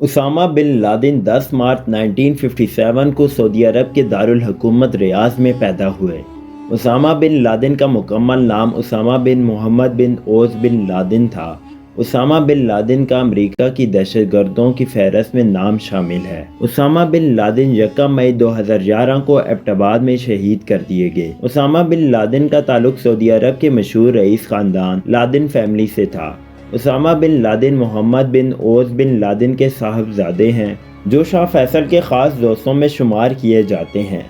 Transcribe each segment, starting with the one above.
Usama bin Laden 10 March 1957 کو سعودی عرب کے دارالحکومت ریاض میں پیدا ہوئے۔ اسامہ بن لادن کا مکمل نام اسامہ بن محمد بن اوس بن لادن تھا۔ اسامہ بن لادن کا امریکہ کی دہشت گردوں کی فہرست میں نام شامل ہے۔ اسامہ بن لادن 1 مئی 2011 کو ایبٹ آباد میں شہید کر دیے گئے۔ اسامہ بن لادن کا تعلق سعودی عرب کے مشہور رئیس خاندان لادن فیملی سے تھا۔ اسامہ بن لادن محمد بن اوس بن لادن کے صاحبزادے ہیں، جو شاہ فیصل کے خاص دوستوں میں شمار کیے جاتے ہیں۔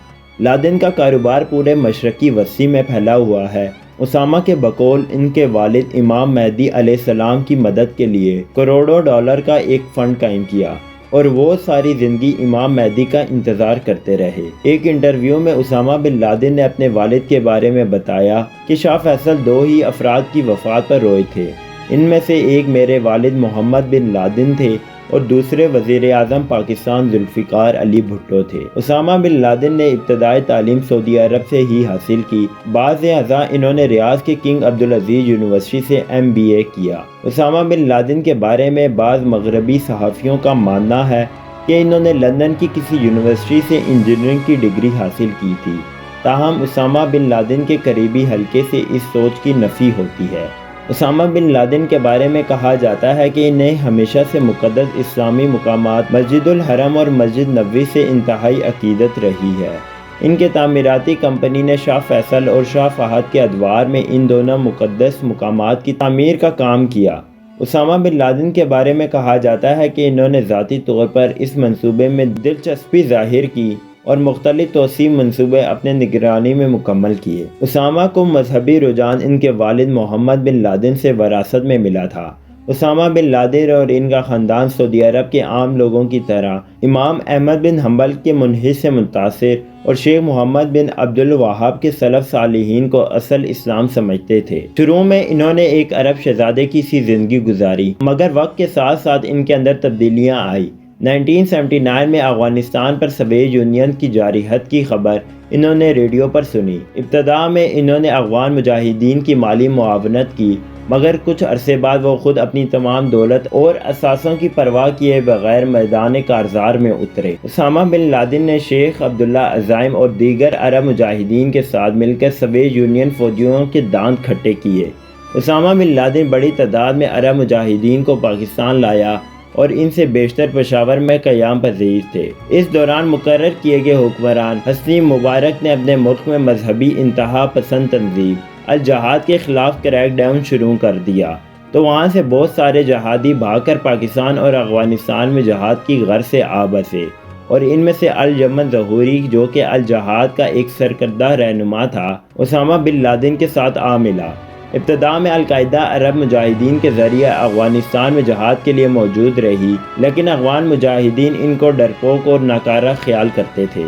لادن کا کاروبار پورے مشرقی وسطی میں پھیلا ہوا ہے۔ اسامہ کے بقول ان کے والد امام مہدی علیہ السلام کی مدد کے لیے کروڑوں ڈالر کا ایک فنڈ قائم کیا اور وہ ساری زندگی امام مہدی کا انتظار کرتے رہے۔ ایک انٹرویو میں اسامہ بن لادن نے اپنے والد کے بارے میں بتایا کہ شاہ فیصل 2 ہی افراد کی وفات پر روئے تھے، ان میں سے ایک میرے والد محمد بن لادن تھے اور دوسرے وزیر اعظم پاکستان ذوالفقار علی بھٹو تھے۔ اسامہ بن لادن نے ابتدائی تعلیم سعودی عرب سے ہی حاصل کی۔ بعد ازاں انہوں نے ریاض کی کنگ عبدالعزیز یونیورسٹی سے MBA کیا۔ اسامہ بن لادن کے بارے میں بعض مغربی صحافیوں کا ماننا ہے کہ انہوں نے لندن کی کسی یونیورسٹی سے انجینئرنگ کی ڈگری حاصل کی تھی، تاہم اسامہ بن لادن کے قریبی حلقے سے اس سوچ کی نفی ہوتی ہے۔ اسامہ بن لادن کے بارے میں کہا جاتا ہے کہ انہیں ہمیشہ سے مقدس اسلامی مقامات مسجد الحرم اور مسجد نبوی سے انتہائی عقیدت رہی ہے۔ ان کے تعمیراتی کمپنی نے شاہ فیصل اور شاہ فہد کے ادوار میں ان دونوں مقدس مقامات کی تعمیر کا کام کیا۔ اسامہ بن لادن کے بارے میں کہا جاتا ہے کہ انہوں نے ذاتی طور پر اس منصوبے میں دلچسپی ظاہر کی اور مختلف توسیع منصوبے اپنے نگرانی میں مکمل کیے۔ اسامہ کو مذہبی رجحان ان کے والد محمد بن لادن سے وراثت میں ملا تھا۔ اسامہ بن لادن اور ان کا خاندان سعودی عرب کے عام لوگوں کی طرح امام احمد بن حنبل کے منہج سے متاثر اور شیخ محمد بن عبد الوہاب کے سلف صالحین کو اصل اسلام سمجھتے تھے۔ شروع میں انہوں نے ایک عرب شہزادے کی سی زندگی گزاری، مگر وقت کے ساتھ ساتھ ان کے اندر تبدیلیاں آئیں۔ 1979 میں افغانستان پر سوویت یونین کی جارحیت کی خبر انہوں نے ریڈیو پر سنی۔ ابتدا میں انہوں نے افغان مجاہدین کی مالی معاونت کی، مگر کچھ عرصے بعد وہ خود اپنی تمام دولت اور اثاثوں کی پرواہ کیے بغیر میدان کارزار میں اترے۔ اسامہ بن لادن نے شیخ عبداللہ عزائم اور دیگر عرب مجاہدین کے ساتھ مل کر سوویت یونین فوجیوں کے دانت کھٹے کیے۔ اسامہ بن لادن بڑی تعداد میں عرب مجاہدین کو پاکستان لایا اور ان سے بیشتر پشاور میں قیام پذیر تھے۔ اس دوران مقرر کیے گئے حکمران حسنی مبارک نے اپنے ملک میں مذہبی انتہا پسند تنظیم الجہاد کے خلاف کریک ڈاؤن شروع کر دیا، تو وہاں سے بہت سارے جہادی بھاگ کر پاکستان اور افغانستان میں جہاد کی غرض سے آ بسے، اور ان میں سے الجمن ظہوری، جو کہ الجہاد کا ایک سرکردہ رہنما تھا، اسامہ بن لادن کے ساتھ آ ملا۔ ابتدا میں القاعدہ عرب مجاہدین کے ذریعے افغانستان میں جہاد کے لیے موجود رہی، لیکن افغان مجاہدین ان کو ڈرپوک اور ناکارہ خیال کرتے تھے۔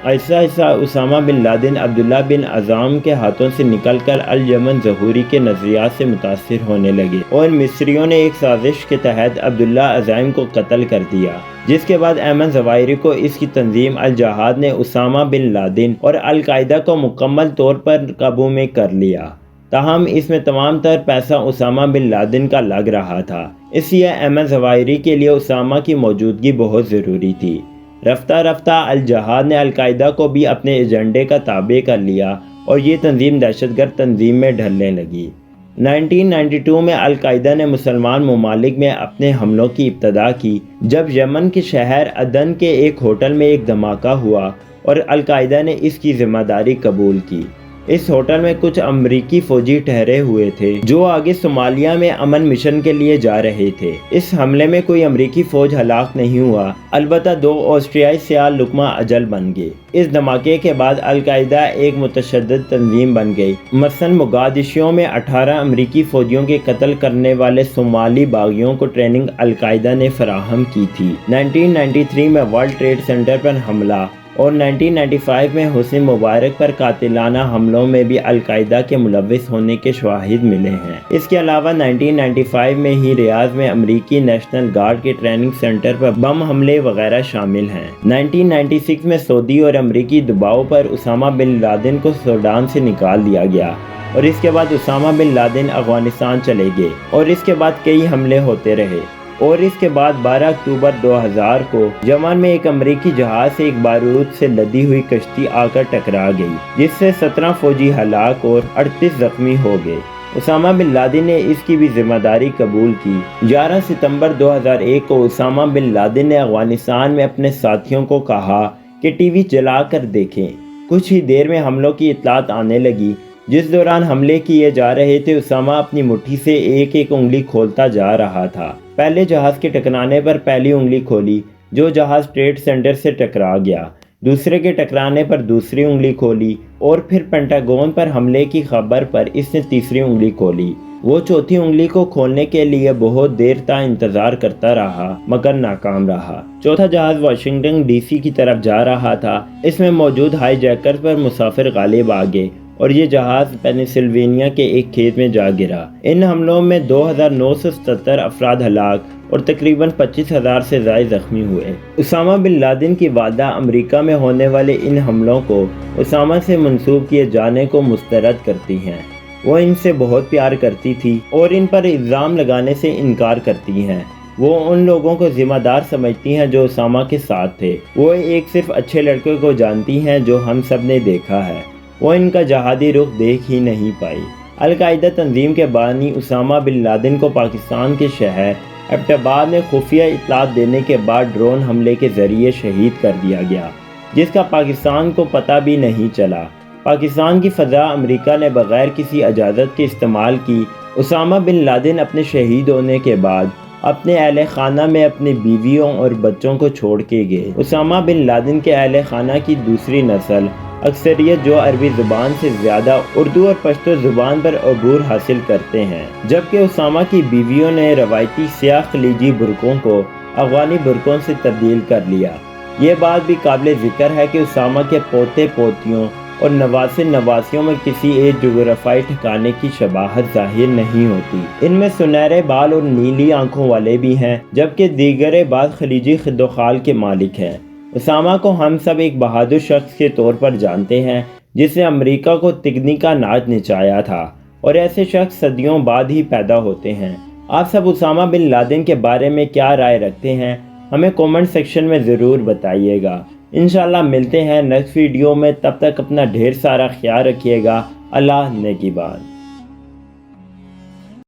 ایسا اسامہ بن لادن عبداللہ بن عزام کے ہاتھوں سے نکل کر الجمن ظہوری کے نظریات سے متاثر ہونے لگے اور مصریوں نے ایک سازش کے تحت عبداللہ عزام کو قتل کر دیا، جس کے بعد ایمن ظواہری کو اس کی تنظیم الجہاد نے اسامہ بن لادن اور القاعدہ کو مکمل طور پر قابو میں کر لیا۔ تاہم اس میں تمام تر پیسہ اسامہ بن لادن کا لگ رہا تھا، اس لیے ایمن ظواہری کے لیے اسامہ کی موجودگی بہت ضروری تھی۔ رفتہ رفتہ الجہاد نے القاعدہ کو بھی اپنے ایجنڈے کا تابع کر لیا اور یہ تنظیم دہشت گرد تنظیم میں ڈھلنے لگی۔ 1992 میں القاعدہ نے مسلمان ممالک میں اپنے حملوں کی ابتدا کی، جب یمن کے شہر عدن کے ایک ہوٹل میں ایک دھماکہ ہوا اور القاعدہ نے اس کی ذمہ داری قبول کی۔ اس ہوٹل میں کچھ امریکی فوجی ٹھہرے ہوئے تھے جو آگے صومالیہ میں امن مشن کے لیے جا رہے تھے۔ اس حملے میں کوئی امریکی فوج ہلاک نہیں ہوا، البتہ 2 آسٹریائی سیاح لقمہ اجل بن گئے۔ اس دھماکے کے بعد القاعدہ ایک متشدد تنظیم بن گئی۔ مثلاً موگادیشو میں 18 امریکی فوجیوں کے قتل کرنے والے صومالی باغیوں کو ٹریننگ القاعدہ نے فراہم کی تھی۔ 1993 میں ورلڈ ٹریڈ سینٹر پر حملہ اور 1995 میں حسنی مبارک پر قاتلانہ حملوں میں بھی القاعدہ کے ملوث ہونے کے شواہد ملے ہیں۔ اس کے علاوہ 1995 میں ہی ریاض میں امریکی نیشنل گارڈ کے ٹریننگ سینٹر پر بم حملے وغیرہ شامل ہیں۔ 1996 میں سعودی اور امریکی دباؤ پر اسامہ بن لادن کو سوڈان سے نکال دیا گیا اور اس کے بعد اسامہ بن لادن افغانستان چلے گئے اور اس کے بعد کئی حملے ہوتے رہے۔ اور اس کے بعد 12 اکتوبر 2000 کو یمن میں ایک امریکی جہاز سے ایک بارود سے لدی ہوئی کشتی آ کر ٹکرا گئی، جس سے 17 فوجی ہلاک اور 38 زخمی ہو گئے۔ اسامہ بن لادن نے اس کی بھی ذمہ داری قبول کی۔ 11 ستمبر 2001 کو اسامہ بن لادن نے افغانستان میں اپنے ساتھیوں کو کہا کہ ٹی وی چلا کر دیکھیں۔ کچھ ہی دیر میں حملوں کی اطلاعات آنے لگی۔ جس دوران حملے کیے جا رہے تھے، اسامہ اپنی مٹھی سے ایک ایک انگلی کھولتا جا رہا تھا۔ پہلے جہاز کے ٹکرانے پر پہلی انگلی کھولی، جو جہاز ٹریڈ سینٹر سے ٹکرا گیا۔ دوسرے کے ٹکرانے پر دوسری انگلی کھولی اور پھر پینٹاگون پر حملے کی خبر پر اس نے تیسری انگلی کھولی۔ وہ چوتھی انگلی کو کھولنے کے لیے بہت دیر تک انتظار کرتا رہا مگر ناکام رہا۔ چوتھا جہاز واشنگٹن ڈی سی کی طرف جا رہا تھا۔ اس میں موجود ہائی جیکر پر مسافر غالب آ گئے اور یہ جہاز پینسلوینیا کے ایک کھیت میں جا گرا۔ ان حملوں میں 2977 افراد ہلاک اور تقریباً 25,000 سے زائد زخمی ہوئے۔ اسامہ بن لادن کی والدہ امریکہ میں ہونے والے ان حملوں کو اسامہ سے منسوب کیے جانے کو مسترد کرتی ہیں۔ وہ ان سے بہت پیار کرتی تھی اور ان پر الزام لگانے سے انکار کرتی ہیں۔ وہ ان لوگوں کو ذمہ دار سمجھتی ہیں جو اسامہ کے ساتھ تھے۔ وہ ایک صرف اچھے لڑکے کو جانتی ہیں جو ہم سب نے دیکھا ہے۔ وہ ان کا جہادی رخ دیکھ ہی نہیں پائی۔ القاعدہ تنظیم کے بانی اسامہ بن لادن کو پاکستان کے شہر ایبٹ آباد میں خفیہ اطلاعات دینے کے بعد ڈرون حملے کے ذریعے شہید کر دیا گیا، جس کا پاکستان کو پتہ بھی نہیں چلا۔ پاکستان کی فضا امریکہ نے بغیر کسی اجازت کے استعمال کی۔ اسامہ بن لادن اپنے شہید ہونے کے بعد اپنے اہل خانہ میں اپنی بیویوں اور بچوں کو چھوڑ کے گئے۔ اسامہ بن لادن کے اہل خانہ کی دوسری نسل اکثریت جو عربی زبان سے زیادہ اردو اور پشتو زبان پر عبور حاصل کرتے ہیں، جبکہ اسامہ کی بیویوں نے روایتی سیاہ خلیجی برقعوں کو افغانی برقعوں سے تبدیل کر لیا۔ یہ بات بھی قابل ذکر ہے کہ اسامہ کے پوتے پوتیوں اور نواسے نواسیوں میں کسی ایک جغرافیائی ٹھکانے کی شباہت ظاہر نہیں ہوتی۔ ان میں سنہرے بال اور نیلی آنکھوں والے بھی ہیں، جبکہ دیگر بعض خلیجی خد و خال کے مالک ہیں۔ اسامہ کو ہم سب ایک بہادر شخص کے طور پر جانتے ہیں جس نے امریکہ کو تگنی کا ناچ نچایا تھا، اور ایسے شخص صدیوں بعد ہی پیدا ہوتے ہیں۔ آپ سب اسامہ بن لادن کے بارے میں کیا رائے رکھتے ہیں؟ ہمیں کومنٹ سیکشن میں ضرور بتائیے گا۔ انشاءاللہ ملتے ہیں نیکسٹ ویڈیو میں، تب تک اپنا ڈھیر سارا خیال رکھیے گا۔ اللہ نگہبان۔